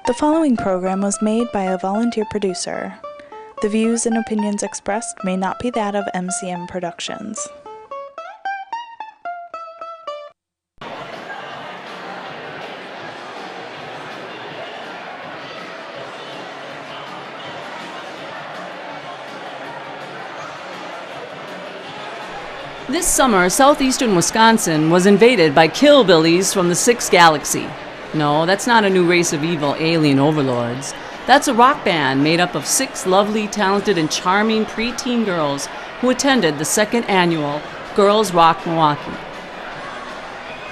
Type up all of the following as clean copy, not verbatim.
The following program was made by a volunteer producer. The views and opinions expressed may not be that of MCM Productions. This summer, southeastern Wisconsin was invaded by killbillies from the Sixth Galaxy. No, that's not a new race of evil alien overlords. That's a rock band made up of 6 lovely, talented, and charming preteen girls who attended the 2nd annual Girls Rock Milwaukee.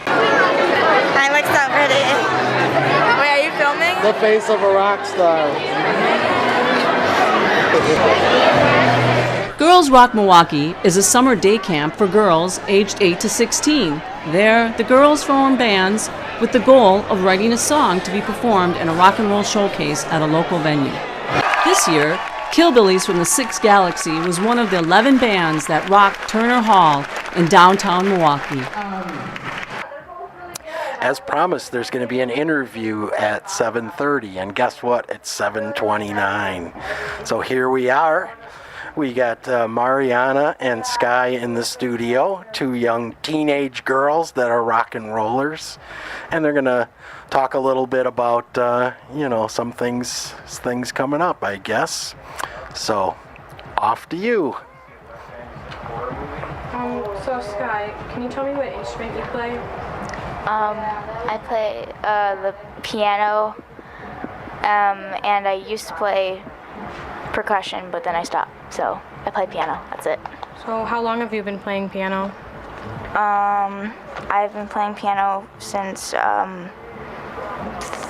I look so pretty. Wait, are you filming? The face of a rock star. Girls Rock Milwaukee is a summer day camp for girls aged 8 to 16. There, the girls form bands with the goal of writing a song to be performed in a rock and roll showcase at a local venue. This year, Killbillies from the Sixth Galaxy was one of the 11 bands that rocked Turner Hall in downtown Milwaukee. As promised, there's going to be an interview at 7:30, and guess what? It's 7:29. So here we are. We got Mahriana and Skye in the studio, 2 young teenage girls that are rock and rollers, and they're gonna talk a little bit about some things coming up, I guess. So off to you. So Skye, can you tell me what instrument you play? I play the piano, and I used to play percussion, but then I stopped. So I play piano. That's it. So how long have you been playing piano? I've been playing piano since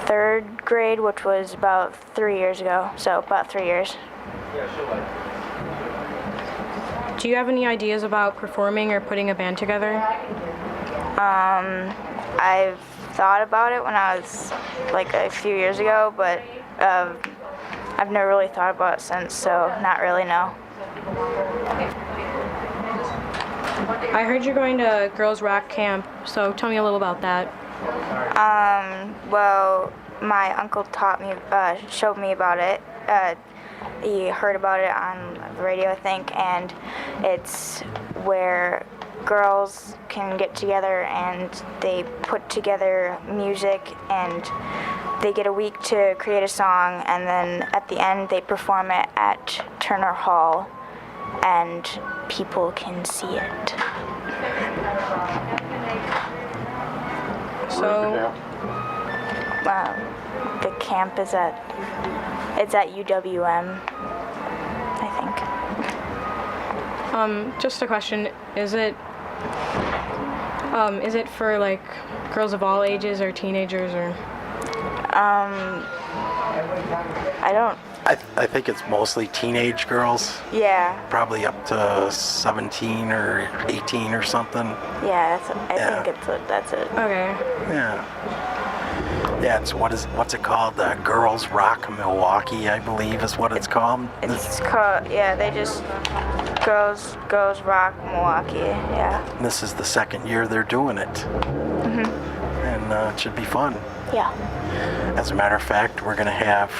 3rd grade, which was about 3 years ago. So about 3 years. Do you have any ideas about performing or putting a band together? I've thought about it when I was like a few years ago, but I've never really thought about it since, so not really, no. I heard you're going to Girls Rock Camp, so tell me a little about that. Well, my uncle showed me about it. He heard about it on the radio, I think, and it's where girls can get together and they put together music and they get a week to create a song, and then at the end they perform it at Turner Hall and people can see it. So the camp is at UWM, I think. Just a question, is it for like girls of all ages or teenagers or? I think it's mostly teenage girls. Yeah. Probably up to 17 or 18 or something. Yeah, I think that's it. Okay. Yeah. Yeah, it's what's it called? Girls Rock Milwaukee, I believe is what it's called. It's called, they just Girls Rock Milwaukee, yeah. This is the 2nd year they're doing it. Mhm. And it should be fun. Yeah. As a matter of fact, we're going to have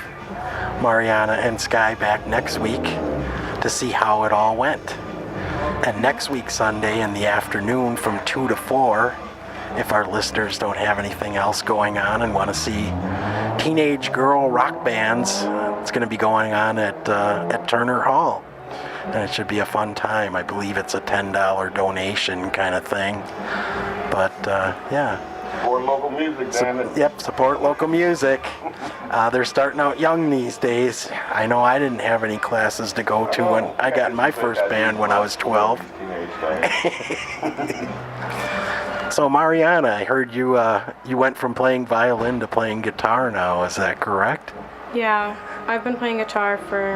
Mahriana and Skye back next week to see how it all went. And next week, Sunday in the afternoon from 2 to 4, if our listeners don't have anything else going on and want to see teenage girl rock bands, it's going to be going on at Turner Hall. And it should be a fun time. I believe it's a $10 donation kind of thing. But, yeah. Support local music, damn it. Yep, support local music. They're starting out young these days. I know I didn't have any classes to go to when I got in my first band when I was 12. So Mahriana, I heard you went from playing violin to playing guitar now. Is that correct? Yeah, I've been playing guitar for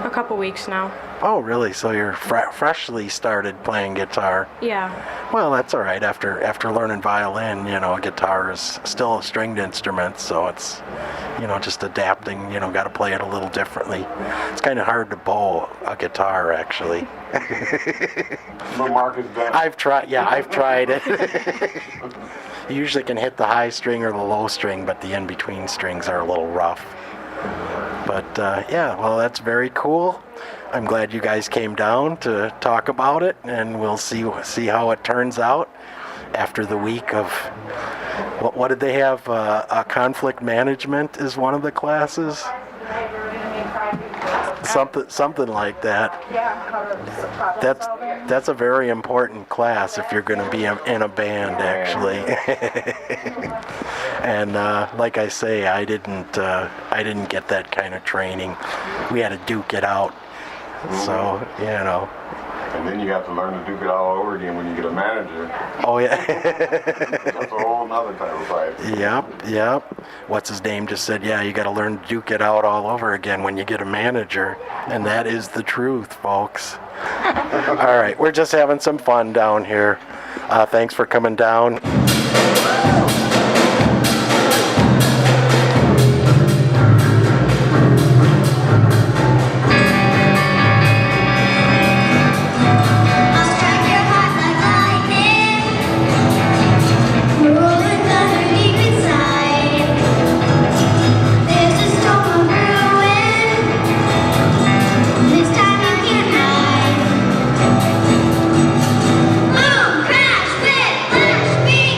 a couple weeks now. Oh, really? So you're freshly started playing guitar? Yeah. Well, that's all right. After learning violin, guitar is still a stringed instrument, so it's, just adapting. Got to play it a little differently. It's kind of hard to bow a guitar, actually. But Mark has done it. I've tried it. You usually can hit the high string or the low string, but the in-between strings are a little rough. But yeah, well, that's very cool. I'm glad you guys came down to talk about it, and we'll see how it turns out after the week of what did they have? Conflict management is one of the classes. Something like that. That's a very important class if you're going to be in a band, actually. And like I say, I didn't get that kind of training. We had to duke it out. So, you know. And then you have to learn to duke it all over again when you get a manager. Oh, yeah. That's a whole nother type of fight. Yep. Whazizname just said, yeah, you got to learn to duke it out all over again when you get a manager. And that is the truth, folks. All right, we're just having some fun down here. Thanks for coming down. Boom, crash, flip, flash, beat.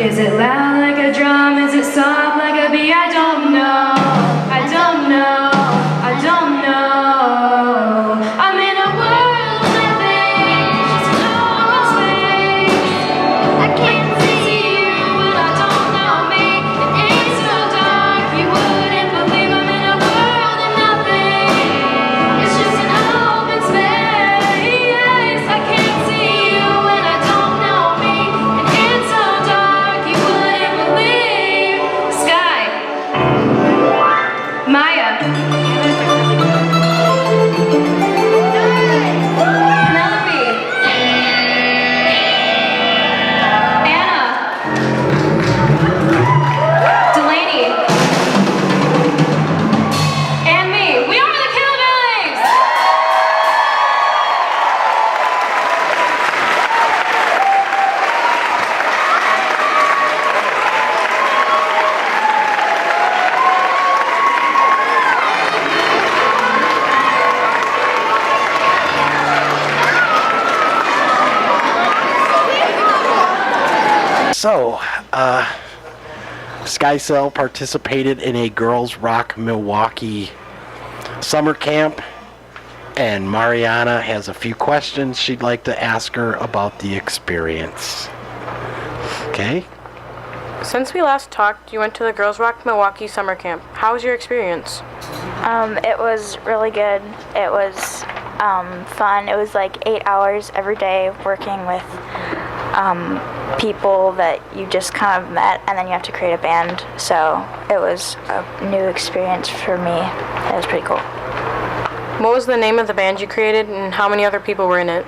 Is it loud like a drum? Is it soft like a bee? I don't know. I don't know. I don't know. I'm in a world of nothing, just an open space. I can't see you, but I don't know me. It ain't so dark, you wouldn't believe. I'm in a world of nothing. It's just an open space. I can't see you, and I don't know me. It ain't so dark, you wouldn't believe. Skye, Maya, Penelope, Anna, Delaney, and me. We are the Killbillies! So, Skye Sell participated in a Girls Rock Milwaukee summer camp, and Mahriana has a few questions she'd like to ask her about the experience. Okay? Since we last talked, you went to the Girls Rock Milwaukee summer camp. How was your experience? It was really good. It was fun. It was like 8 hours every day working with people that you just kind of met, and then you have to create a band. So it was a new experience for me. It was pretty cool. What was the name of the band you created, and how many other people were in it?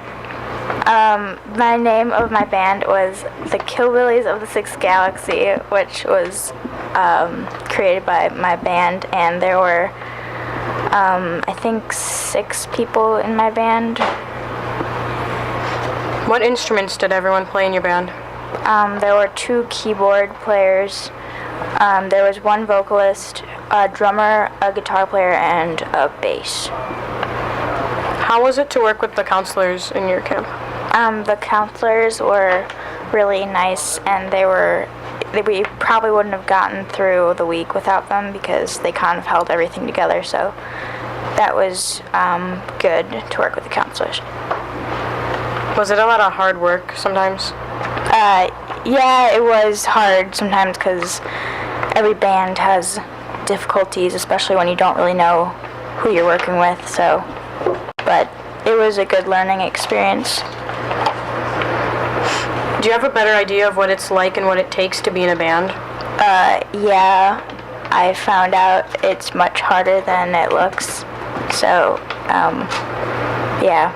My name of my band was the Killbillies of the Sixth Galaxy, which was created by my band, and there were I think 6 people in my band. What instruments did everyone play in your band? There were 2 keyboard players. There was 1 vocalist, a drummer, a guitar player, and a bass. How was it to work with the counselors in your camp? The counselors were really nice, and we probably wouldn't have gotten through the week without them because they kind of held everything together, so that was good to work with the counselors. Was it a lot of hard work sometimes? Yeah, it was hard sometimes because every band has difficulties, especially when you don't really know who you're working with, but it was a good learning experience. Do you have a better idea of what it's like and what it takes to be in a band? Yeah, I found out it's much harder than it looks, so, yeah.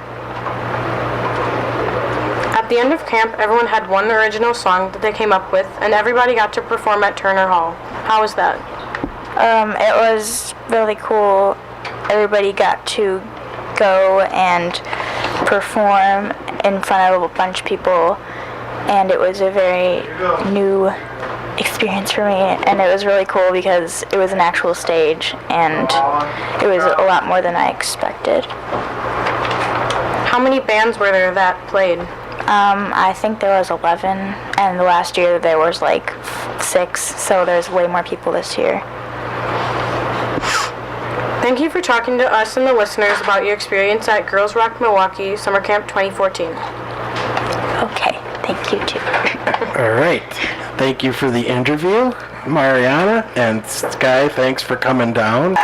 At the end of camp, everyone had one original song that they came up with, and everybody got to perform at Turner Hall. How was that? It was really cool. Everybody got to go and perform in front of a bunch of people, and it was a very new experience for me, and it was really cool because it was an actual stage, and it was a lot more than I expected. How many bands were there that played? I think there was 11, and the last year there was like 6, so there's way more people this year. Thank you for talking to us and the listeners about your experience at Girls Rock Milwaukee Summer Camp 2014. Okay, thank you too. All right. Thank you for the interview, Mahriana, and Skye, thanks for coming down.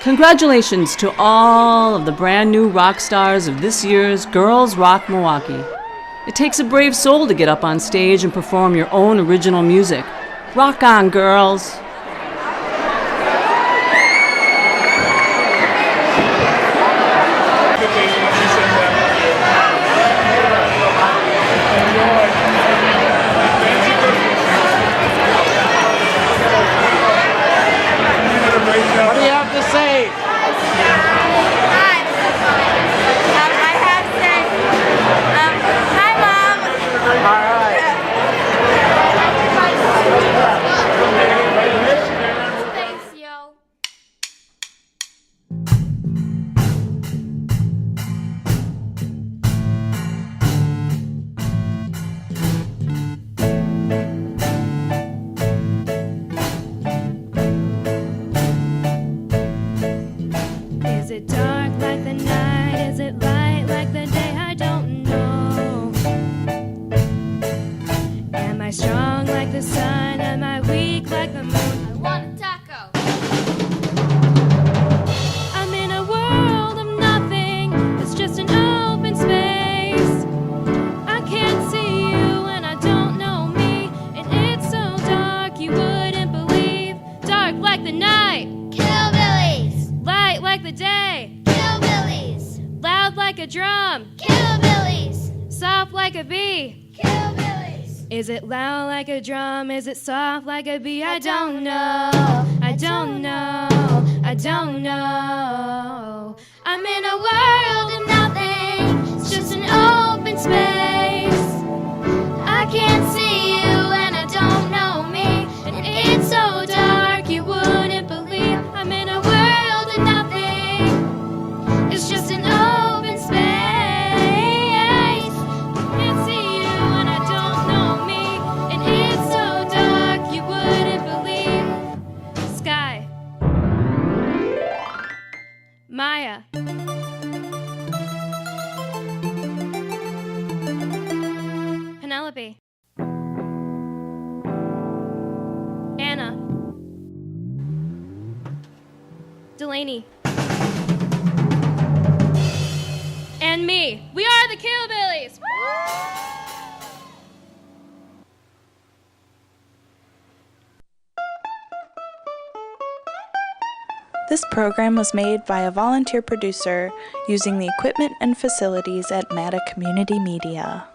Congratulations to all of the brand new rock stars of this year's Girls Rock Milwaukee. It takes a brave soul to get up on stage and perform your own original music. Rock on, girls! What do you have to say? Hi. I have said, hi, Mom. All right. Thanks, yo. Is it dark like the night? Is it light like the day? I don't know. Am I strong like the sun? Am I weak like the moon? I want a taco. I'm in a world of nothing. It's just an open space. I can't see you and I don't know me. And it's so dark you wouldn't believe. Dark like the night. Hillbillies. Light like the day. Hillbillies. Loud like a drum. Hillbillies. Soft like a bee. Hillbillies. Is it loud like a drum? Is it soft like a bee? I don't know. I don't know. I don't know. I'm in a world of nothing. It's just an open space. I can't see you and I don't know me. And it's so dark you wouldn't believe. I'm in a world of nothing. It's just an open space. Can't see you and I don't know me. And it's so dark you wouldn't believe. Skye. Maya. Penelope. Anna. Delaney. And me. We are the Killbillies! This program was made by a volunteer producer using the equipment and facilities at Matta Community Media.